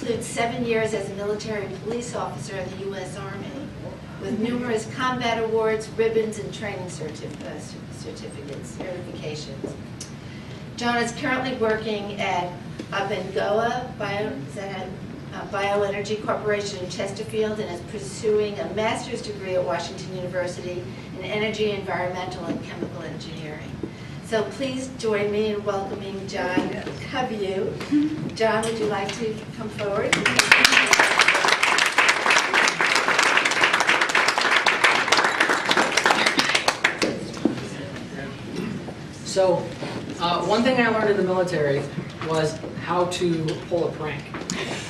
includes 7 years as a military police officer in the U.S. Army, with numerous combat awards, ribbons, and training certificates, certifications. John is currently working at Abengoa Bioenergy Corporation in Chesterfield and is pursuing a master's degree at Washington University in energy, environmental, and chemical engineering. So please join me in welcoming John Coveyou. John, would you like to come forward? So, one thing I learned in the military was how to pull a prank.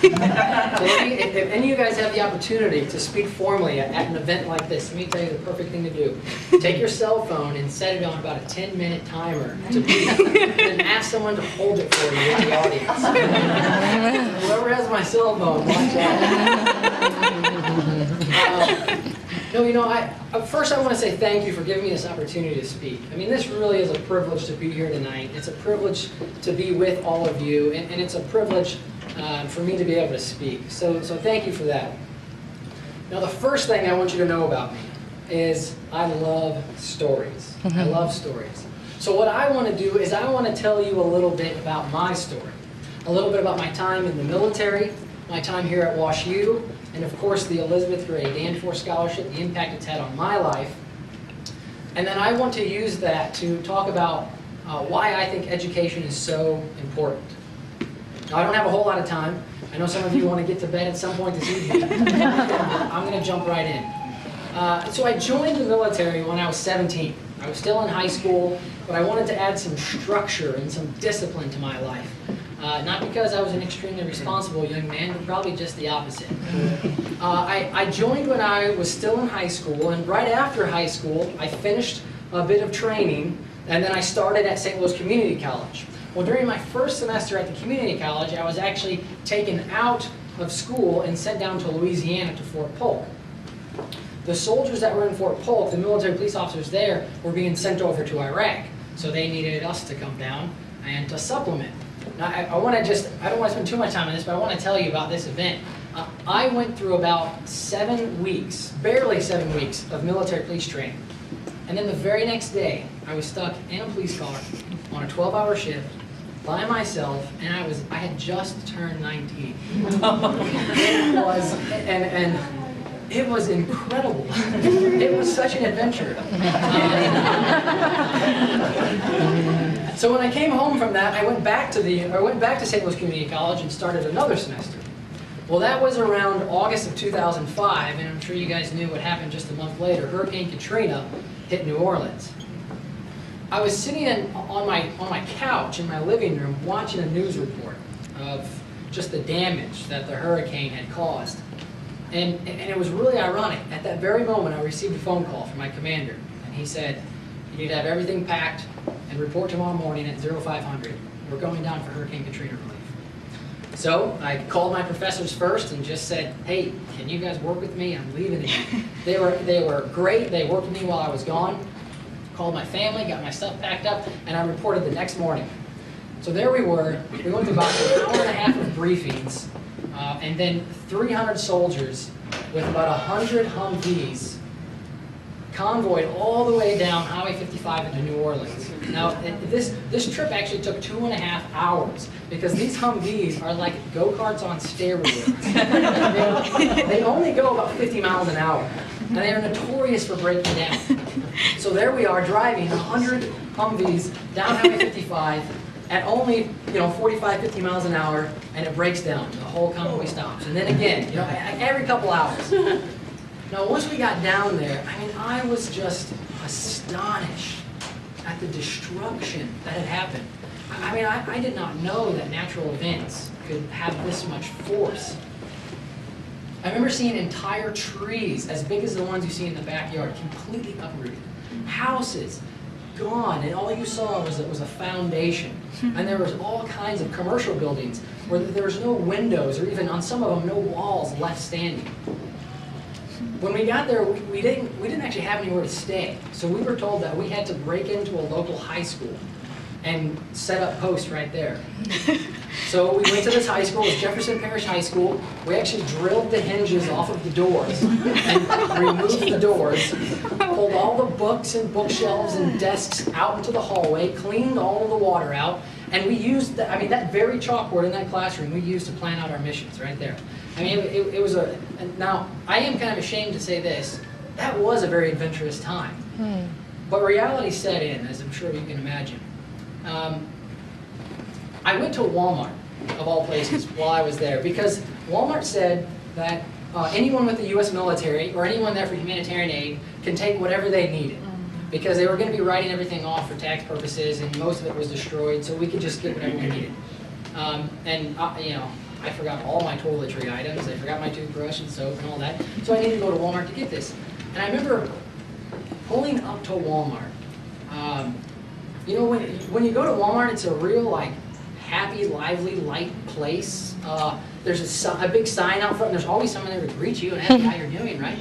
So if any of you guys have the opportunity to speak formally at an event like this, let me tell you the perfect thing to do. Take your cell phone and set it on about a 10-minute timer to beep, and ask someone to hold it for you in the audience. Whoever has my cell phone, watch out. No, you know, first I want to say thank you for giving me this opportunity to speak. I mean, this really is a privilege to be here tonight. It's a privilege to be with all of you, and it's a privilege for me to be able to speak. So thank you for that. Now, the first thing I want you to know about me is I love stories. I love stories. So what I want to do is I want to tell you a little bit about my story, a little bit about my time in the military, my time here at WashU, and of course the Elizabeth Grey Danforth Scholarship, the impact it's had on my life. And then I want to use that to talk about why I think education is so important. Now, I don't have a whole lot of time. I know some of you want to get to bed at some point this evening. I'm going to jump right in. So I joined the military when I was 17. I was still in high school, but I wanted to add some structure and some discipline to my life. Not because I was an extremely responsible young man, but probably just the opposite. I joined when I was still in high school, and right after high school, I finished a bit of training, and then I started at St. Louis Community College. Well, during my first semester at the community college, I was actually taken out of school and sent down to Louisiana to Fort Polk. The soldiers that were in Fort Polk, the military police officers there, were being sent over to Iraq. So they needed us to come down and to supplement. Now, I don't want to spend too much time on this, but I want to tell you about this event. I went through about 7 weeks, barely 7 weeks, of military police training. And then the very next day, I was stuck in a police car on a 12-hour shift by myself, and I had just turned 19. It was incredible. It was such an adventure. So when I came home from that, I went back to St. Louis Community College and started another semester. Well, that was around August of 2005, and I'm sure you guys knew what happened just a month later. Hurricane Katrina hit New Orleans. I was sitting on my couch in my living room watching a news report of just the damage that the hurricane had caused. And it was really ironic. At that very moment, I received a phone call from my commander, and he said, "You need to have everything packed and report tomorrow morning at 0500. We're going down for Hurricane Katrina relief." So I called my professors first and just said, "Hey, can you guys work with me? I'm leaving again." They were great. They worked with me while I was gone. Called my family, got my stuff packed up, and I reported the next morning. So there we were. We went through about an hour and a half of briefings, and then 300 soldiers with about 100 Humvees convoyed all the way down Highway 55 into New Orleans. Now, this trip actually took 2.5 hours because these Humvees are like go-karts on steroids. They only go about 50 miles an hour, and they are notorious for breaking down. So there we are driving 100 Humvees down Highway 55 at only 45, 50 miles an hour, and it breaks down. The whole convoy stops. And then again, every couple hours. Now, once we got down there, I mean, I was just astonished at the destruction that had happened. I mean, I did not know that natural events could have this much force. I remember seeing entire trees, as big as the ones you see in the backyard, completely uprooted. Houses gone, and all you saw was a foundation. And there was all kinds of commercial buildings where there was no windows, or even on some of them, no walls left standing. When we got there, we didn't actually have anywhere to stay. So we were told that we had to break into a local high school and set up posts right there. So we went to this high school, it was Jefferson Parish High School. We actually drilled the hinges off of the doors and removed the doors, pulled all the books and bookshelves and desks out into the hallway, cleaned all of the water out, and we used, that very chalkboard in that classroom we used to plan out our missions right there. I mean, it was now, I am kind of ashamed to say this, that was a very adventurous time. But reality set in, as I'm sure you can imagine. I went to Walmart, of all places, while I was there, because Walmart said that anyone with the U.S. military or anyone there for humanitarian aid can take whatever they needed, because they were going to be writing everything off for tax purposes, and most of it was destroyed, so we could just get whatever we needed. I forgot all my toiletry items. I forgot my toothbrush and soap and all that, so I needed to go to Walmart to get this. And I remember pulling up to Walmart. When you go to Walmart, it's a real happy, lively, light place. There's a big sign out front, and there's always someone there to greet you and ask you how you're doing, right?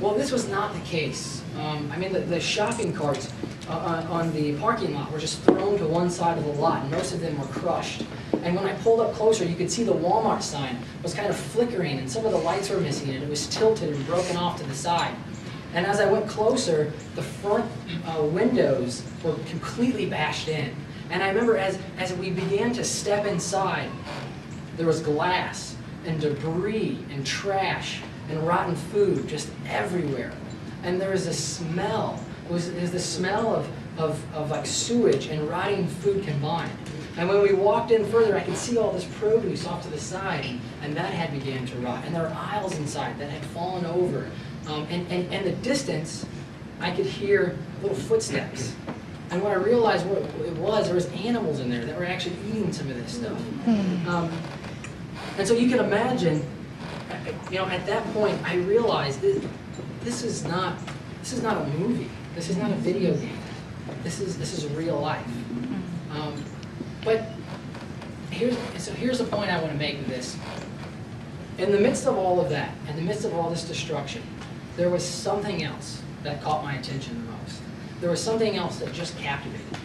Well, this was not the case. The shopping carts on the parking lot were just thrown to one side of the lot, and most of them were crushed. And when I pulled up closer, you could see the Walmart sign was kind of flickering, and some of the lights were missing, and it was tilted and broken off to the side. And as I went closer, the front windows were completely bashed in. And I remember as we began to step inside, there was glass and debris and trash and rotten food just everywhere. And there was a smell. It was the smell of like sewage and rotting food combined. And when we walked in further, I could see all this produce off to the side, and that had began to rot. And there were aisles inside that had fallen over. And the distance, I could hear little footsteps. And when I realized what it was, there was animals in there that were actually eating some of this stuff. And so you can imagine, at that point, I realized that this is not a movie. This is not a video game. This is real life. But here's the point I want to make with this. In the midst of all of that, in the midst of all this destruction, there was something else that caught my attention the most. There was something else that just captivated me.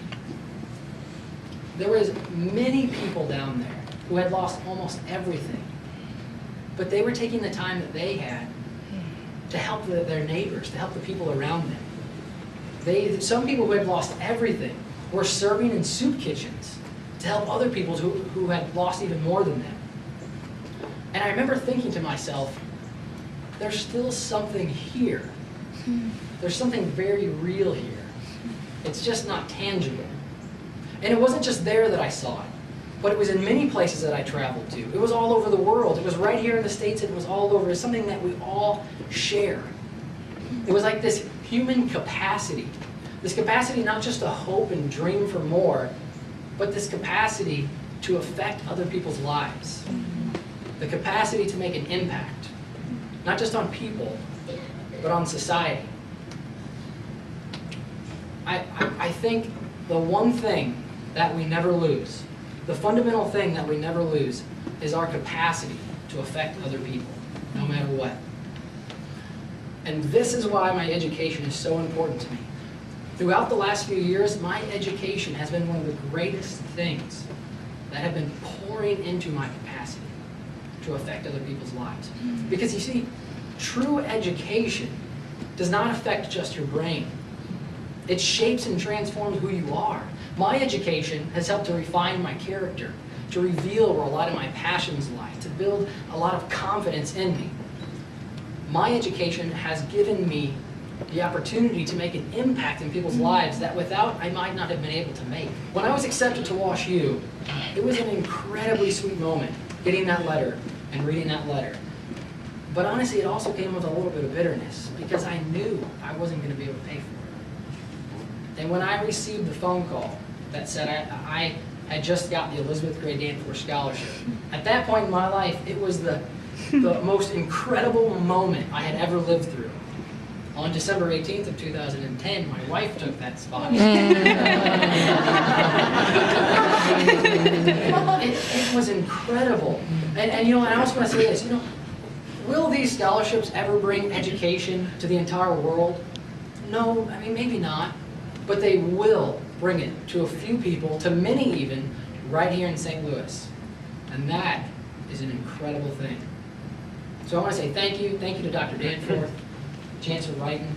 There was many people down there who had lost almost everything, but they were taking the time that they had to help their neighbors, to help the people around them. Some people who had lost everything were serving in soup kitchens to help other people who had lost even more than them. And I remember thinking to myself, there's still something here. There's something very real here. It's just not tangible. And it wasn't just there that I saw it, but it was in many places that I traveled to. It was all over the world. It was right here in the States, and it was all over. It's something that we all share. It was like this human capacity. This capacity not just to hope and dream for more, but this capacity to affect other people's lives. The capacity to make an impact, not just on people, but on society. I think the one thing that we never lose, the fundamental thing that we never lose, is our capacity to affect other people, no matter what. And this is why my education is so important to me. Throughout the last few years, my education has been one of the greatest things that have been pouring into my capacity to affect other people's lives. Because you see, true education does not affect just your brain. It shapes and transforms who you are. My education has helped to refine my character, to reveal where a lot of my passions lie, to build a lot of confidence in me. My education has given me the opportunity to make an impact in people's lives that without I might not have been able to make. When I was accepted to WashU, it was an incredibly sweet moment, getting that letter and reading that letter. But honestly, it also came with a little bit of bitterness, because I knew I wasn't going to be able to pay for it. And when I received the phone call that said I had just got the Elizabeth Grey Danforth Scholarship, at that point in my life, it was the most incredible moment I had ever lived through. On December 18th of 2010, my wife took that spot. It was incredible. And I also want to say this, will these scholarships ever bring education to the entire world? No, maybe not. But they will bring it to a few people, to many even, right here in St. Louis. And that is an incredible thing. So I want to say thank you to Dr. Danforth, Chancellor Wrighton.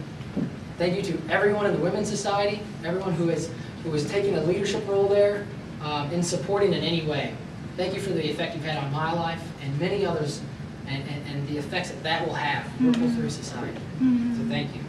Thank you to everyone in the Women's Society, everyone who is taking a leadership role there in supporting in any way. Thank you for the effect you've had on my life and many others, and the effects that will have ripple through society. So thank you.